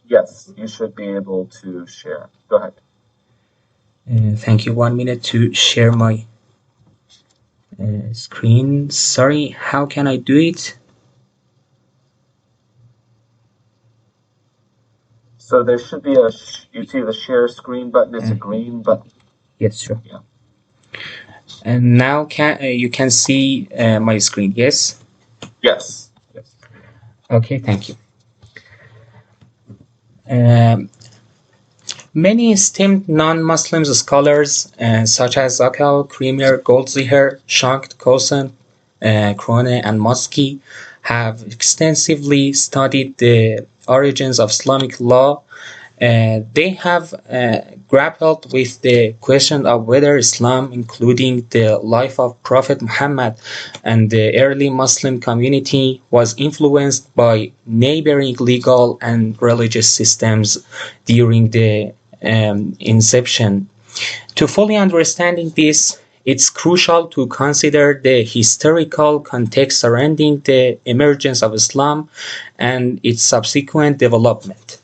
Yes, you should be able to share. Go ahead. Thank you. 1 minute to share my screen. Sorry, how can I do it? So there should be you see the share screen button, it's a green button. Yes, sure. Yeah. And now you can see my screen, yes? Yes. Yes. Okay, thank you. Um, Many esteemed non-Muslim scholars, such as Zakal, Kremer, Goldziher, Shankt, Kosen, Krone, and Moski, have extensively studied the origins of Islamic law. They have grappled with the question of whether Islam, including the life of Prophet Muhammad and the early Muslim community, was influenced by neighboring legal and religious systems during the inception. To fully understanding this, it's crucial to consider the historical context surrounding the emergence of Islam and its subsequent development.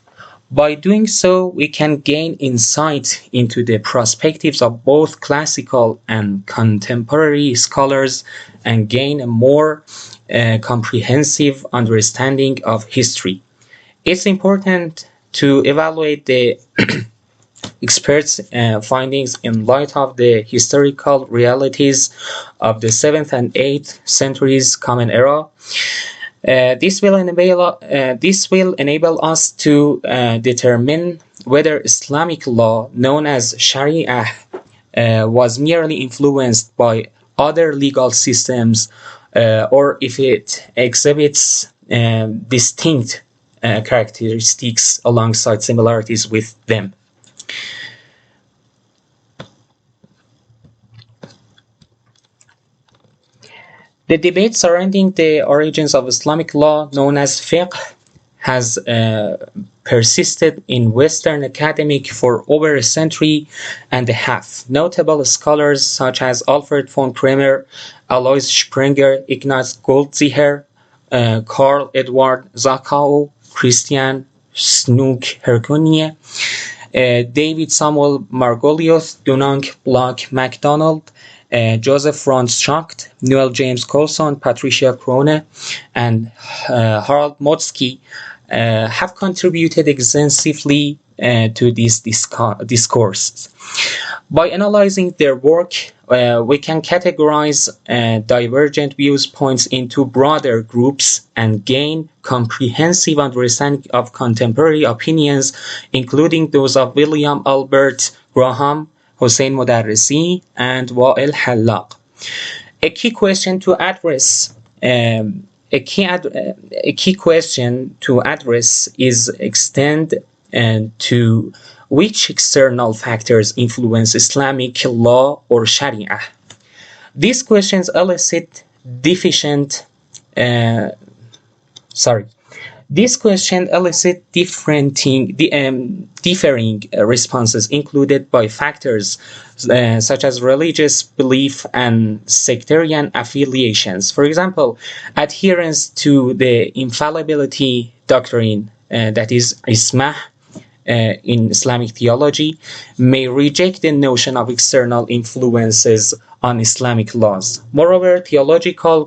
By doing so, we can gain insight into the perspectives of both classical and contemporary scholars and gain a more comprehensive understanding of history. It's important to evaluate the experts' findings in light of the historical realities of the 7th and 8th centuries Common Era. This will enable us to determine whether Islamic law, known as Sharia, was merely influenced by other legal systems or if it exhibits distinct characteristics alongside similarities with them. The debate surrounding the origins of Islamic law, known as fiqh, has persisted in Western academic for over a century and a half. Notable scholars such as Alfred von Kremer, Alois Springer, Ignaz Goldziher, Karl Edward Zakau, Christian Snook Hercunie, David Samuel Margoliouth, Dunant Block MacDonald, Joseph Franz Schacht, Noel James Coulson, Patricia Krone, and Harald Motzki have contributed extensively to these discourses. By analyzing their work, we can categorize divergent viewpoints into broader groups and gain comprehensive understanding of contemporary opinions, including those of William Albert Graham, Hossein Modarresi, and Wa'il Hallaq. A key question to address is extend to which external factors influence Islamic law or Sharia. These questions elicit differing responses included by factors such as religious belief and sectarian affiliations. For example, adherence to the infallibility doctrine, that is Ismah, in Islamic theology, may reject the notion of external influences on Islamic laws. Moreover, theological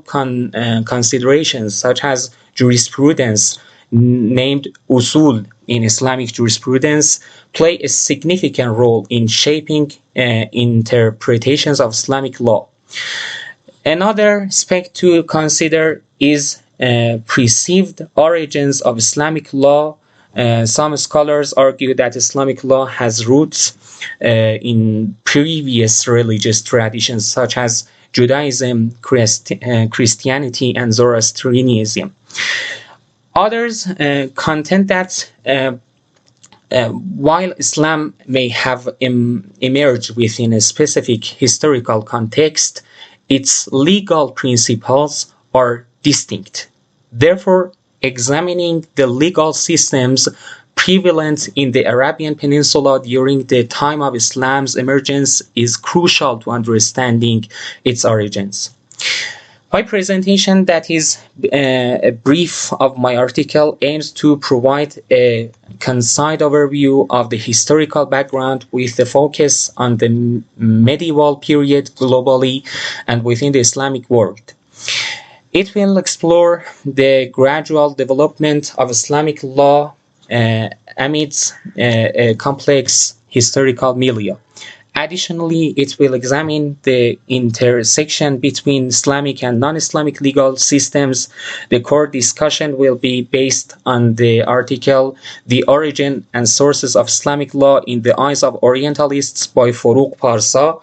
considerations such as jurisprudence, named usul in Islamic jurisprudence, play a significant role in shaping interpretations of Islamic law. Another aspect to consider is perceived origins of Islamic law. Some scholars argue that Islamic law has roots in previous religious traditions such as Judaism, Christianity, and Zoroastrianism. Others contend that while Islam may have emerged within a specific historical context, its legal principles are distinct. Therefore, examining the legal systems prevalent in the Arabian Peninsula during the time of Islam's emergence is crucial to understanding its origins. My presentation, that is a brief of my article, aims to provide a concise overview of the historical background with the focus on the medieval period globally and within the Islamic world. It will explore the gradual development of Islamic law amidst a complex historical milieu. Additionally, it will examine the intersection between Islamic and non-Islamic legal systems. The core discussion will be based on the article "The Origin and Sources of Islamic Law in the Eyes of Orientalists" by Forough Parsa,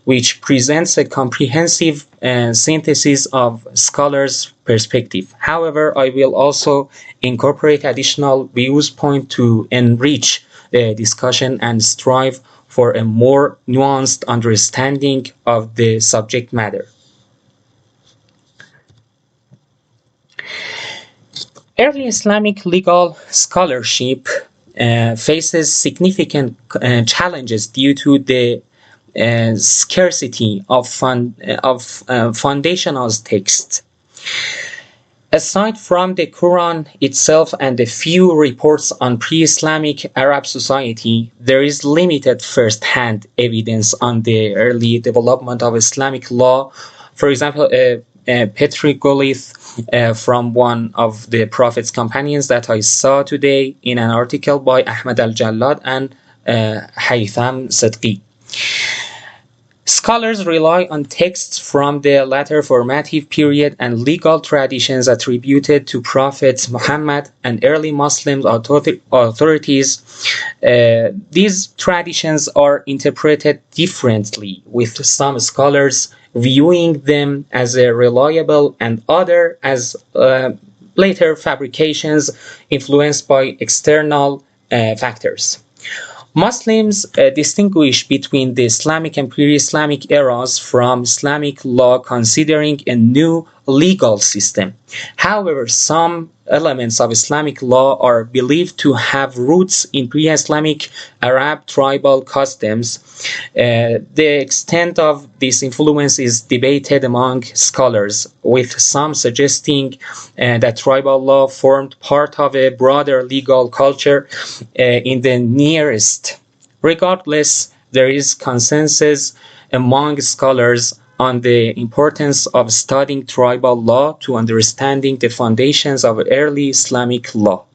which presents a comprehensive synthesis of scholars' perspective. However, I will also incorporate additional views point to enrich the discussion and strive for a more nuanced understanding of the subject matter. Early Islamic legal scholarship faces significant challenges due to the scarcity of foundational texts. Aside from the Quran itself and the few reports on pre-Islamic Arab society, there is limited first-hand evidence on the early development of Islamic law. For example, a petroglyph from one of the Prophet's companions that I saw today in an article by Ahmad al-Jallad and Haytham Sidqi. Scholars rely on texts from the latter formative period and legal traditions attributed to Prophet Muhammad and early Muslim authorities. These traditions are interpreted differently, with some scholars viewing them as reliable and others as later fabrications influenced by external factors. Muslims distinguish between the Islamic and pre-Islamic eras from Islamic law, considering a new legal system. However, some elements of Islamic law are believed to have roots in pre-Islamic Arab tribal customs. The extent of this influence is debated among scholars, with some suggesting that tribal law formed part of a broader legal culture in the Near East. Regardless, there is consensus among scholars on the importance of studying tribal law to understanding the foundations of early Islamic law.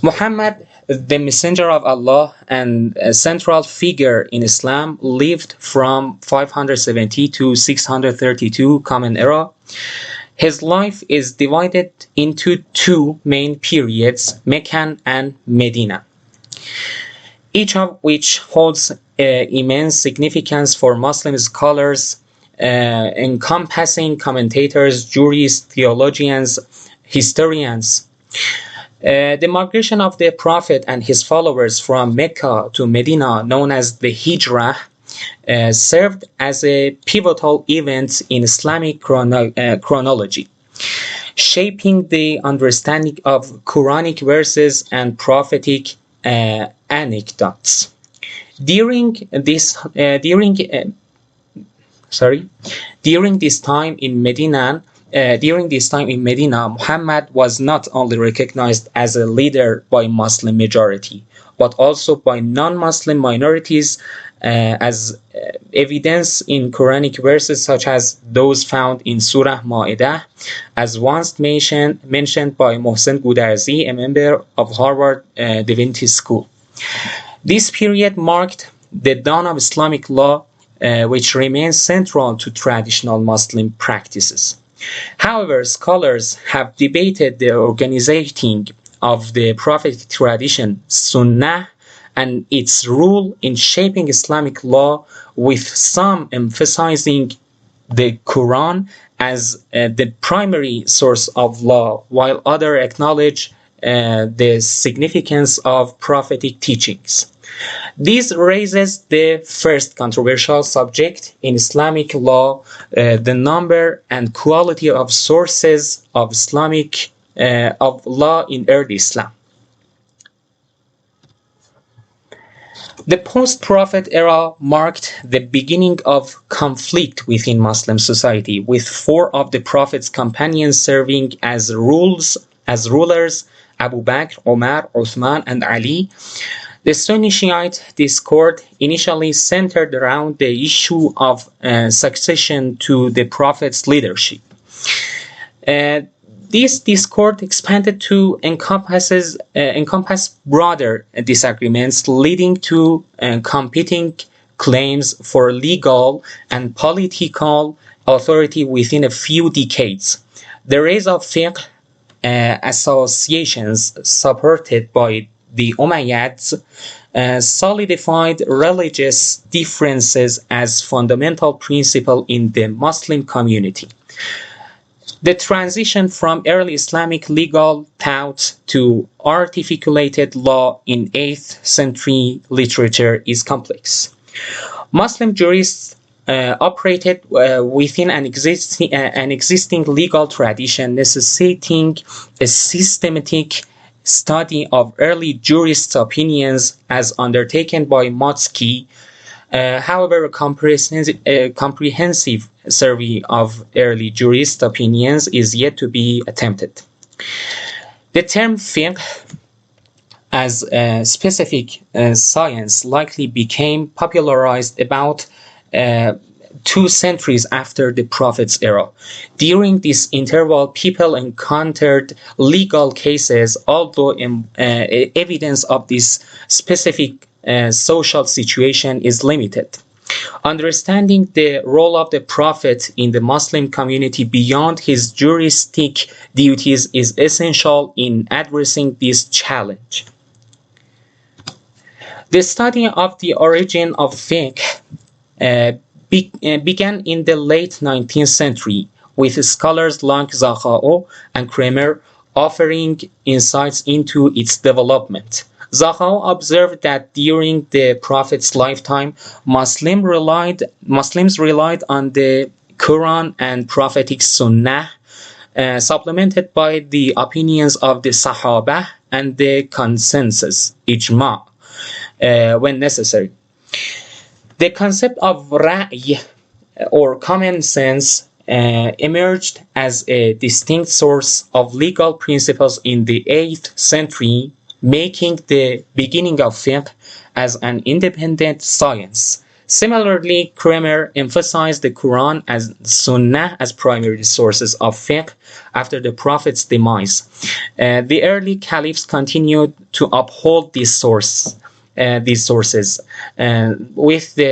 Muhammad, the messenger of Allah and a central figure in Islam, lived from 570 to 632 Common Era. His life is divided into two main periods, Meccan and Medina, each of which holds immense significance for Muslim scholars, encompassing commentators, jurists, theologians, historians. The migration of the Prophet and his followers from Mecca to Medina, known as the Hijrah, served as a pivotal event in Islamic chronology, shaping the understanding of Quranic verses and prophetic anecdotes. During this time in Medina, Muhammad was not only recognized as a leader by Muslim majority, but also by non-Muslim minorities, as evidence in Quranic verses such as those found in Surah Ma'idah, as once mentioned by Mohsen Gudarzi, a member of Harvard Divinity School. This period marked the dawn of Islamic law, which remains central to traditional Muslim practices. However, scholars have debated the organizing of the prophetic tradition, Sunnah, and its role in shaping Islamic law, with some emphasizing the Quran as the primary source of law, while others acknowledge the significance of prophetic teachings. This raises the first controversial subject in Islamic law, the number and quality of sources of Islamic of law in early Islam. The post-Prophet era marked the beginning of conflict within Muslim society, with four of the Prophet's companions serving as rulers: Abu Bakr, Omar, Uthman, and Ali. The Sunni-Shiite discord initially centered around the issue of succession to the Prophet's leadership. This discord expanded to encompass broader disagreements, leading to competing claims for legal and political authority within a few decades. The rise of fiqh associations supported by the Umayyads solidified religious differences as fundamental principle in the Muslim community. The transition from early Islamic legal thought to articulated law in 8th century literature is complex. Muslim jurists operated within an existing legal tradition, necessitating a systematic study of early jurists' opinions as undertaken by Motzki. However, a comprehensive survey of early jurist opinions is yet to be attempted. The term fiqh as a specific science likely became popularized about 2 centuries after the Prophet's era. During this interval, people encountered legal cases, although evidence of this specific social situation is limited. Understanding the role of the Prophet in the Muslim community beyond his juristic duties is essential in addressing this challenge. The study of the origin of fiqh began in the late 19th century, with scholars like Zaghao and Kramer offering insights into its development. Zaghao observed that during the Prophet's lifetime, Muslims relied on the Quran and prophetic Sunnah, supplemented by the opinions of the Sahaba and the consensus, ijma, when necessary. The concept of Ra'y, or common sense, emerged as a distinct source of legal principles in the 8th century, making the beginning of fiqh as an independent science. Similarly, Kramer emphasized the Quran and Sunnah as primary sources of fiqh after the Prophet's demise. The early caliphs continued to uphold these sources, with the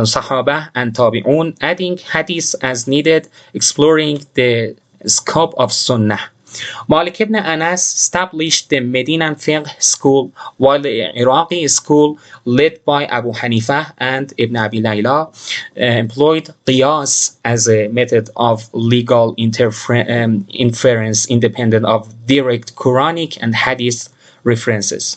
Sahaba and Tabi'un adding hadith as needed, exploring the scope of Sunnah. Malik ibn Anas established the Medinan fiqh school, while the Iraqi school, led by Abu Hanifa and Ibn Abi Layla, employed qiyas as a method of legal inference independent of direct Quranic and hadith references.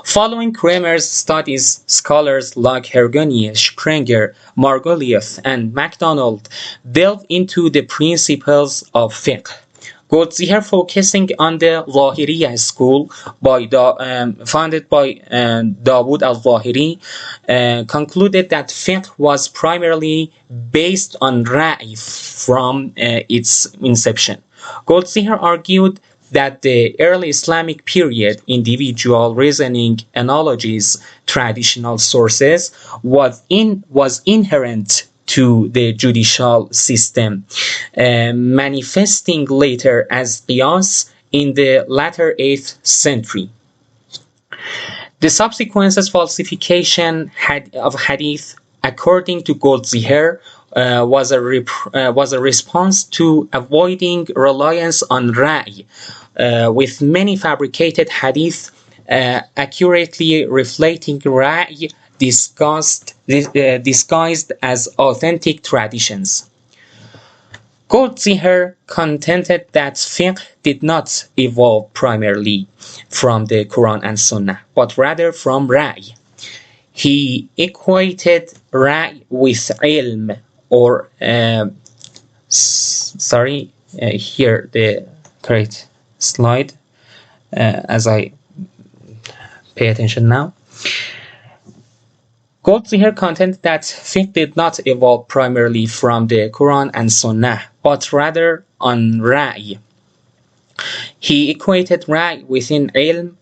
Following Kramer's studies, scholars like Hergonius, Sprenger, Margoliouth, and MacDonald delved into the principles of fiqh. Goldziher, focusing on the Zahiriya school founded by Dawood al-Zahiri, concluded that fiqh was primarily based on Ra'i from its inception. Goldziher argued that the early Islamic period, individual reasoning, analogies, traditional sources, was inherent to the judicial system, manifesting later as qiyas in the latter 8th century. The subsequent falsification of hadith, according to Goldziher, was a response to avoiding reliance on Ra'i, with many fabricated hadith accurately reflecting Ra'i disguised as authentic traditions. Goldziher contended that fiqh did not evolve primarily from the Quran and Sunnah, but rather from Ra'i. He equated Ra'i with ilm, or here the correct slide as I pay attention now. Goldziher contended that fiqh did not evolve primarily from the Quran and Sunnah, but rather on ra'i. He equated ra'i within ilm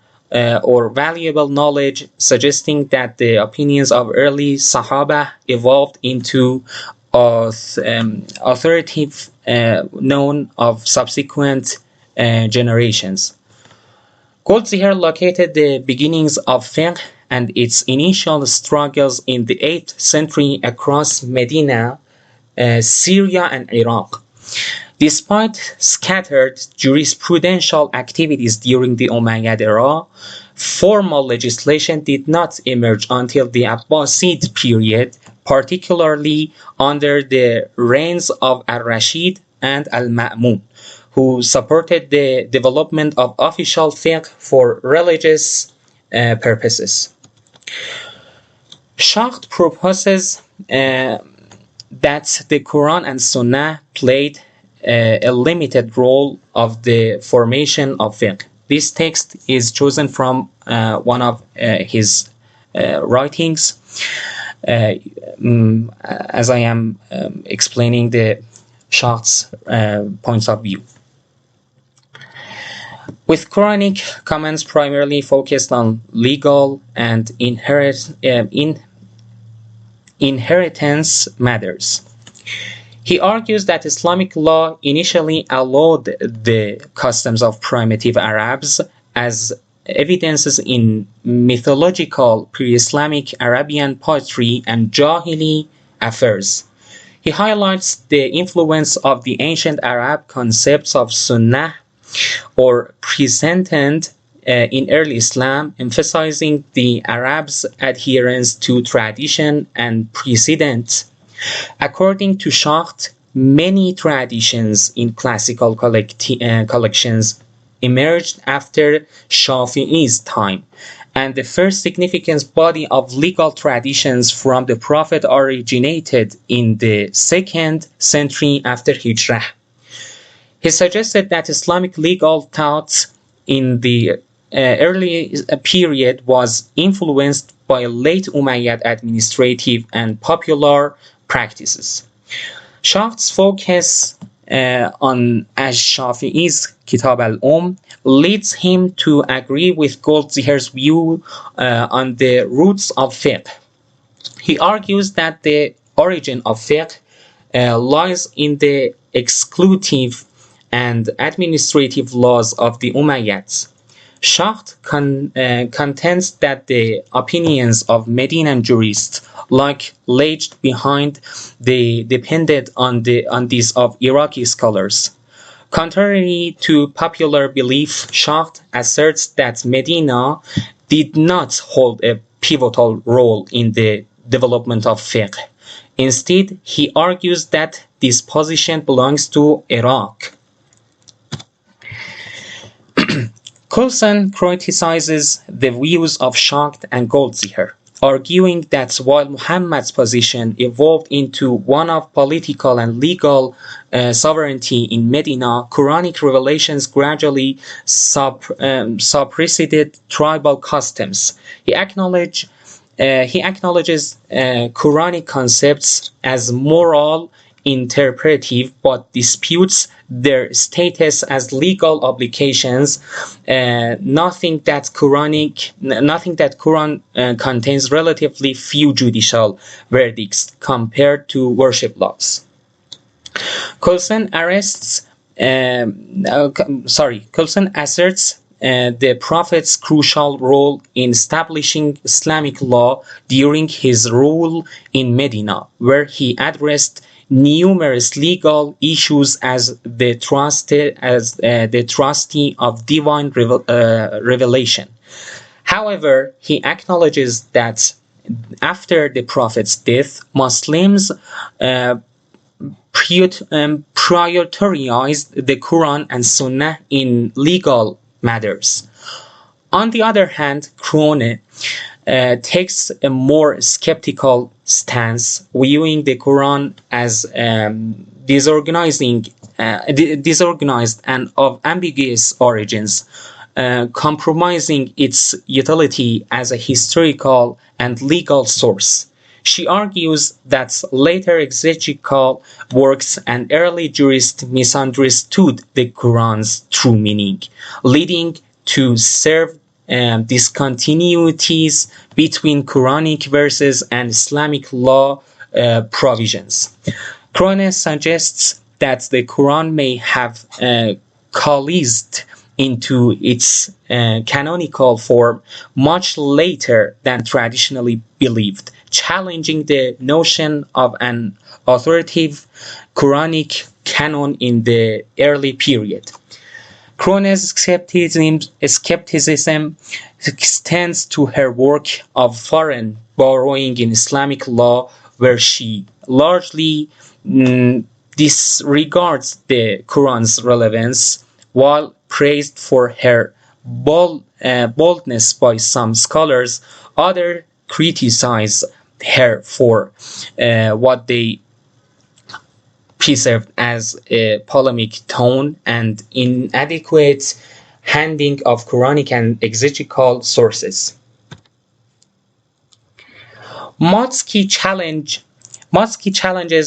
or valuable knowledge, suggesting that the opinions of early Sahaba evolved into authoritative known of subsequent generations. Goldziher located the beginnings of fiqh and its initial struggles in the 8th century across Medina, Syria, and Iraq. Despite scattered jurisprudential activities during the Umayyad era, formal legislation did not emerge until the Abbasid period, particularly under the reigns of al-Rashid and al-Ma'mun, who supported the development of official fiqh for religious purposes. Shacht proposes that the Quran and Sunnah played a limited role of the formation of fiqh. This text is chosen from one of his writings, as I am explaining the Shacht's points of view. With Quranic comments primarily focused on legal and inheritance matters. He argues that Islamic law initially allowed the customs of primitive Arabs as evidences in mythological pre-Islamic Arabian poetry and Jahili affairs. He highlights the influence of the ancient Arab concepts of Sunnah or presented in early Islam, emphasizing the Arabs' adherence to tradition and precedent. According to Shacht, many traditions in classical collections emerged after Shafi'i's time, and the first significant body of legal traditions from the Prophet originated in the 2nd century after Hijrah. He suggested that Islamic legal thought in the early period was influenced by late Umayyad administrative and popular practices. Shacht's focus on Ash-Shafi'i's Kitab leads him to agree with Goldziher's view on the roots of fiqh. He argues that the origin of fiqh lies in the exclusive and administrative laws of the Umayyads. Shacht contends that the opinions of Medinan jurists like lagged behind they depended on these of Iraqi scholars. Contrary to popular belief, Shacht asserts that Medina did not hold a pivotal role in the development of fiqh. Instead, he argues that this position belongs to Iraq. Coulson criticizes the views of Shacht and Goldziher, arguing that while Muhammad's position evolved into one of political and legal sovereignty in Medina, Quranic revelations gradually superseded tribal customs. He acknowledges Quranic concepts as moral interpretive, but disputes their status as legal obligations. Nothing that Quran contains relatively few judicial verdicts compared to worship laws. Coulson asserts the Prophet's crucial role in establishing Islamic law during his rule in Medina, where he addressed numerous legal issues as the trustee of divine revelation. However, he acknowledges that after the Prophet's death, Muslims prioritized the Quran and Sunnah in legal matters. On the other hand, Krone takes a more skeptical stance, viewing the Quran as disorganized and of ambiguous origins, compromising its utility as a historical and legal source. She argues that later exegetical works and early jurists misunderstood the Quran's true meaning, leading to severe discontinuities between Quranic verses and Islamic law provisions. Crone suggests that the Quran may have coalesced into its canonical form much later than traditionally believed, challenging the notion of an authoritative Quranic canon in the early period. Crone's skepticism extends to her work of foreign borrowing in Islamic law, where she largely disregards the Quran's relevance, while praised for her boldness by some scholars. Others criticize her for what they perceived as a polemic tone and inadequate handling of Quranic and exegetical sources. Motsky challenges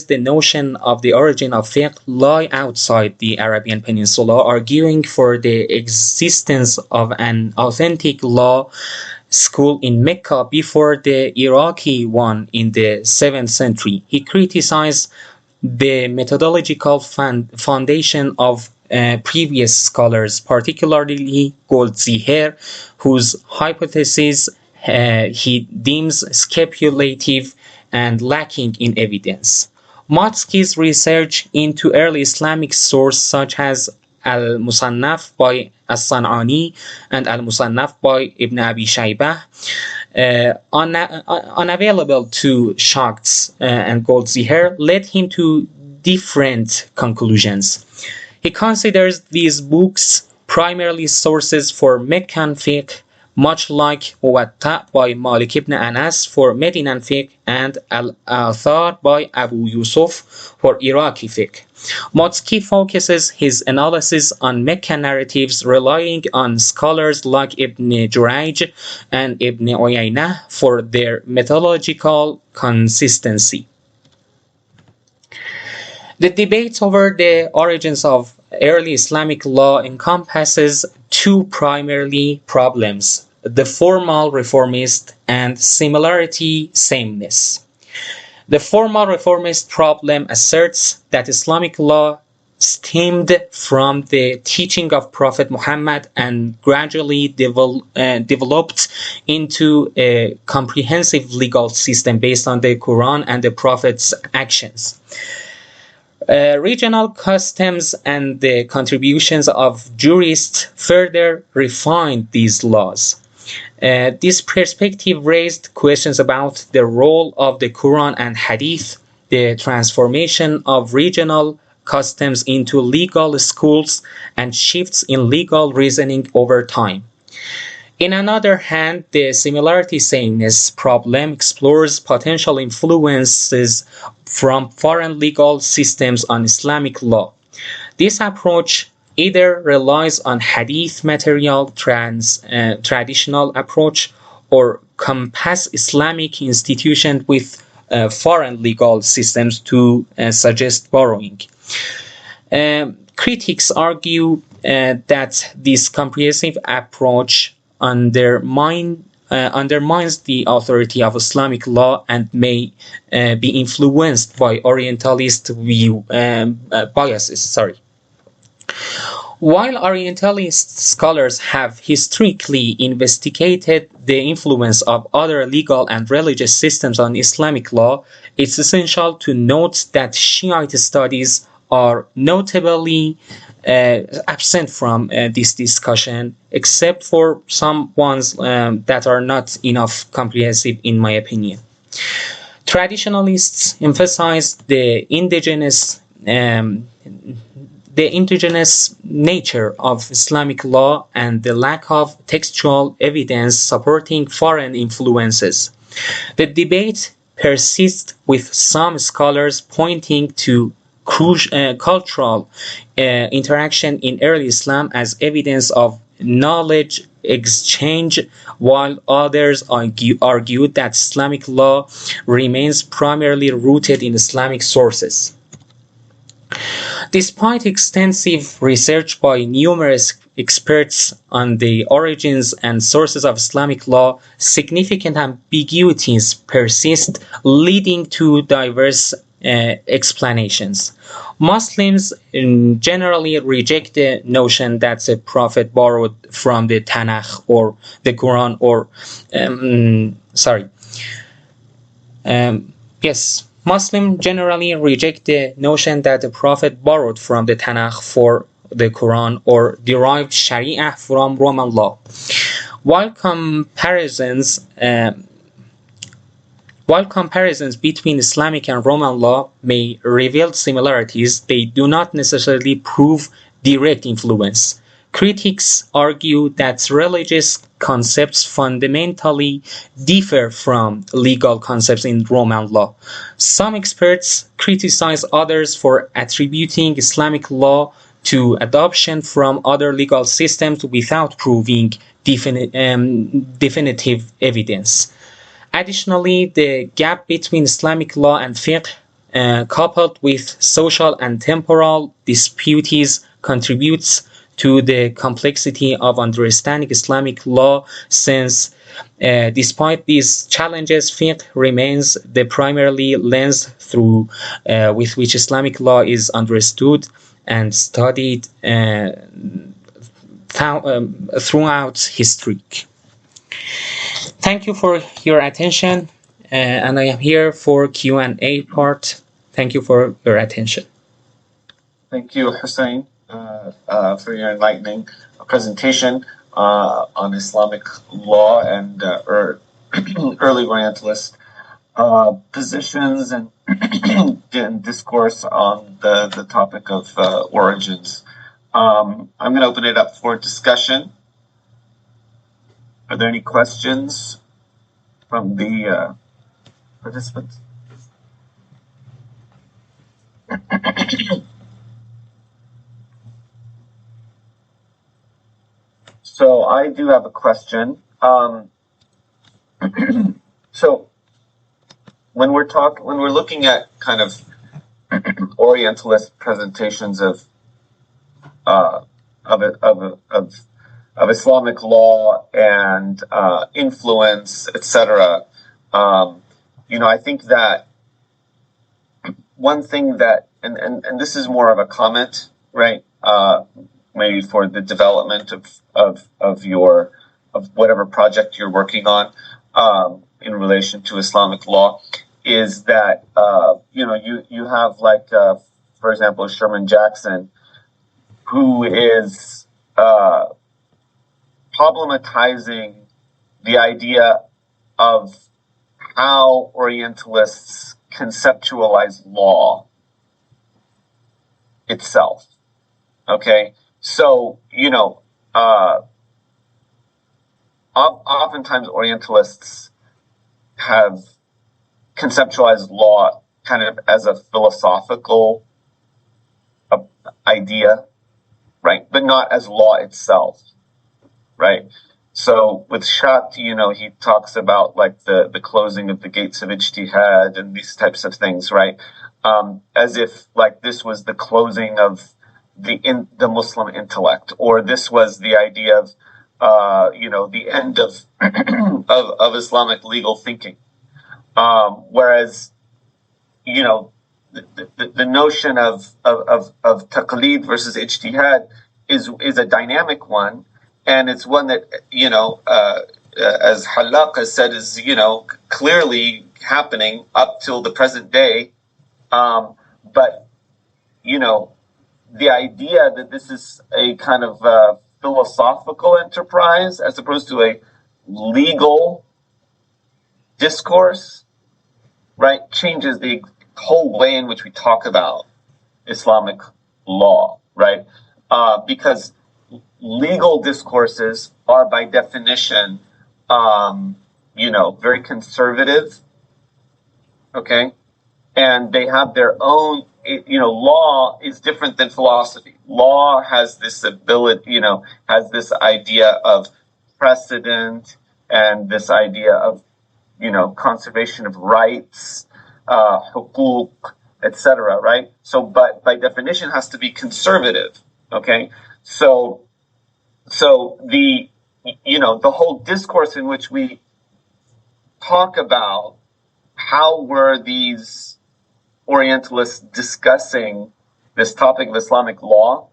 the notion of the origin of fiqh lie outside the Arabian Peninsula, arguing for the existence of an authentic law school in Mecca before the Iraqi one in the 7th century. He criticized the methodological foundation of previous scholars, particularly Goldziher, whose hypothesis he deems speculative and lacking in evidence. Motsky's research into early Islamic sources such as Al-Musannaf by As-San'ani and Al-Musannaf by Ibn Abi Shaybah, unavailable to Shakts and Goldziher, led him to different conclusions. He considers these books primarily sources for Meccan fiqh, much like Muwatta by Malik ibn Anas for Medinan fiqh and Al-Athar by Abu Yusuf for Iraqi fiqh. Motsky focuses his analysis on Meccan narratives, relying on scholars like Ibn Jurayj and Ibn Uyaynah for their methodological consistency. The debate over the origins of early Islamic law encompasses two primary problems: the formal reformist and similarity sameness. The formal reformist problem asserts that Islamic law stemmed from the teaching of Prophet Muhammad and gradually developed into a comprehensive legal system based on the Quran and the Prophet's actions. Regional customs and the contributions of jurists further refined these laws. This perspective raised questions about the role of the Quran and Hadith, the transformation of regional customs into legal schools, and shifts in legal reasoning over time. In another hand, the similarity sameness problem explores potential influences from foreign legal systems on Islamic law. This approach either relies on hadith material traditional approach or compass Islamic institutions with foreign legal systems to suggest borrowing. Critics argue that this comprehensive approach undermines the authority of Islamic law and may be influenced by Orientalist biases. While Orientalist scholars have historically investigated the influence of other legal and religious systems on Islamic law, it's essential to note that Shiite studies are notably absent from this discussion, except for some ones that are not enough comprehensive in my opinion. Traditionalists emphasize the indigenous nature of Islamic law and the lack of textual evidence supporting foreign influences. The debate persists, with some scholars pointing to cultural interaction in early Islam as evidence of knowledge exchange, while others argued that Islamic law remains primarily rooted in Islamic sources. Despite extensive research by numerous experts on the origins and sources of Islamic law, significant ambiguities persist, leading to diverse explanations. Muslims generally reject the notion that the Prophet borrowed from the Tanakh or the Quran, or yes, Muslims generally reject the notion that the Prophet borrowed from the Tanakh for the Quran or derived Sharia from Roman law. While comparisons between Islamic and Roman law may reveal similarities, they do not necessarily prove direct influence. Critics argue that religious concepts fundamentally differ from legal concepts in Roman law. Some experts criticize others for attributing Islamic law to adoption from other legal systems without proving definitive evidence. Additionally, the gap between Islamic law and fiqh, coupled with social and temporal disputes, contributes to the complexity of understanding Islamic law, since despite these challenges, fiqh remains the primary lens through with which Islamic law is understood and studied throughout history. Thank you for your attention, and I am here for Q&A part. Thank you for your attention. Thank you, Hussein, for your enlightening presentation on Islamic law and early Orientalist positions and discourse on the topic of origins. I'm going to open it up for discussion. Are there any questions from the participants? So I do have a question. So when we're looking at kind of Orientalist presentations of Islamic law and influence, etc., I think that one thing that, and this is more of a comment, right? Maybe for the development of whatever project you're working on in relation to Islamic law, is that you have, like, for example, Sherman Jackson, who is problematizing the idea of how Orientalists conceptualize law itself. Okay, so oftentimes Orientalists have conceptualized law kind of as a philosophical idea, right? But not as law itself, right? So with Shat, he talks about like the closing of the gates of ijtihad and these types of things, right? As if like this was the closing of the Muslim intellect, or this was the idea of the end of of Islamic legal thinking. Whereas the notion of taqlid versus ijtihad is a dynamic one, and it's one that as Halaq has said, is clearly happening up till the present day. But the idea that this is a kind of philosophical enterprise as opposed to a legal discourse, right, changes the whole way in which we talk about Islamic law, right? Because legal discourses are by definition, very conservative, okay? And they have their own, law is different than philosophy. Law has this ability, has this idea of precedent and this idea of, conservation of rights, hukuk, etc., right? So, but by definition has to be conservative, okay? So the whole discourse in which we talk about how were these Orientalists discussing this topic of Islamic law,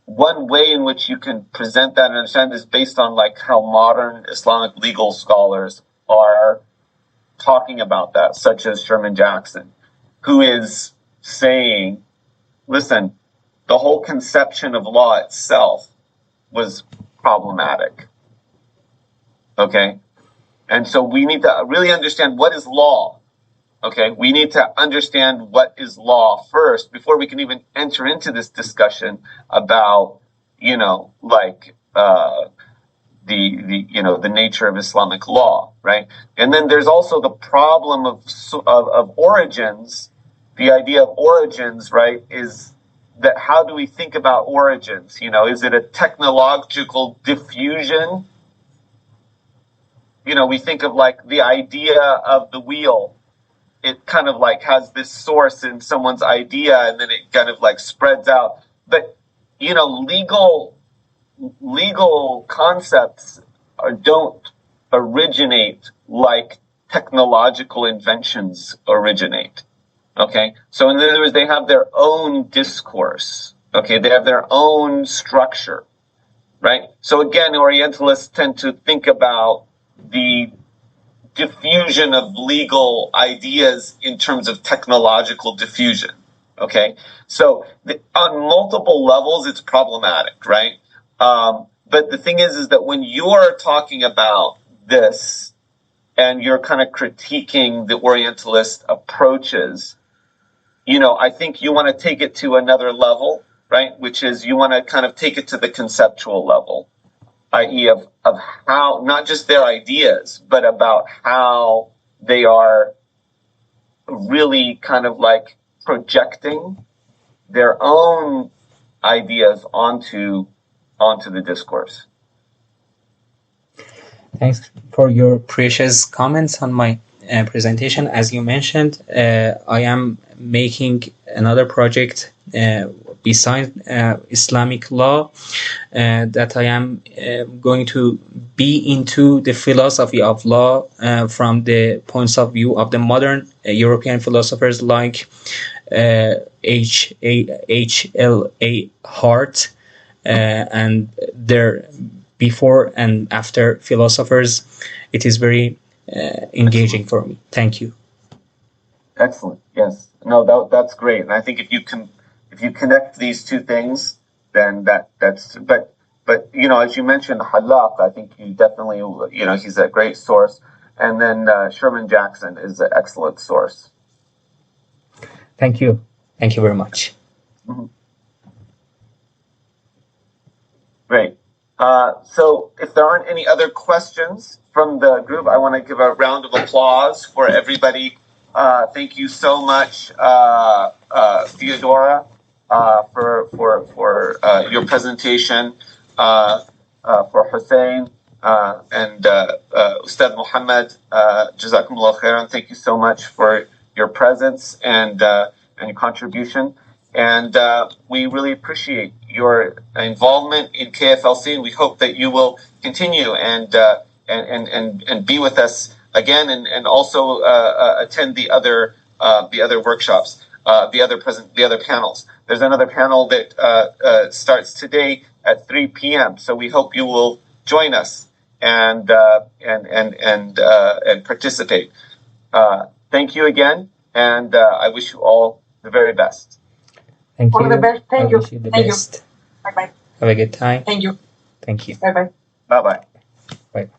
one way in which you can present that and understand is based on like how modern Islamic legal scholars are talking about that, such as Sherman Jackson, who is saying, listen, the whole conception of law itself was problematic. Okay? And so we need to really understand what is law. Okay? We need to understand what is law first before we can even enter into this discussion about, the nature of Islamic law, right? And then there's also the problem of origins. The idea of origins, right, is that how do we think about origins? Is it a technological diffusion? We think of like the idea of the wheel. It kind of like has this source in someone's idea and then it kind of like spreads out. But, legal concepts don't originate like technological inventions originate. Okay? So in other words, they have their own discourse. Okay? They have their own structure. Right? So again, Orientalists tend to think about the diffusion of legal ideas in terms of technological diffusion. Okay? So on multiple levels, it's problematic, right? But the thing is that when you're talking about this and you're kind of critiquing the Orientalist approaches, I think you want to take it to another level, right? Which is you want to kind of take it to the conceptual level, i.e. of how, not just their ideas, but about how they are really kind of like projecting their own ideas onto the discourse. Thanks for your precious comments on my presentation. As you mentioned, I am making another project besides Islamic law that I am going to be into the philosophy of law from the points of view of the modern European philosophers like H.L.A. Hart and their before and after philosophers. It is very engaging for me. Thank you. Excellent. Yes. No, that's great. And I think if you connect these two things, then that's but as you mentioned, Halak, I think you definitely he's a great source, and then Sherman Jackson is an excellent source. Thank you. Thank you very much. Mm-hmm. Great. So if there aren't any other questions from the group, I want to give a round of applause for everybody. Thank you so much, Theodora, for your presentation, for Hussein, and Ustad Muhammad. Jazakumullah khairan. Thank you so much for your presence and your contribution. And we really appreciate your involvement in KFLC, and we hope that you will continue and be with us again, and also attend the other workshops, the other panels. There's another panel that starts today at 3 p.m. So we hope you will join us and participate. Thank you again, and I wish you all the very best. Thank you. All the best. Thank you. Wish you the Thank best. you. Bye bye. Have a good time. Thank you. Thank you. Bye bye. Bye-bye. Bye.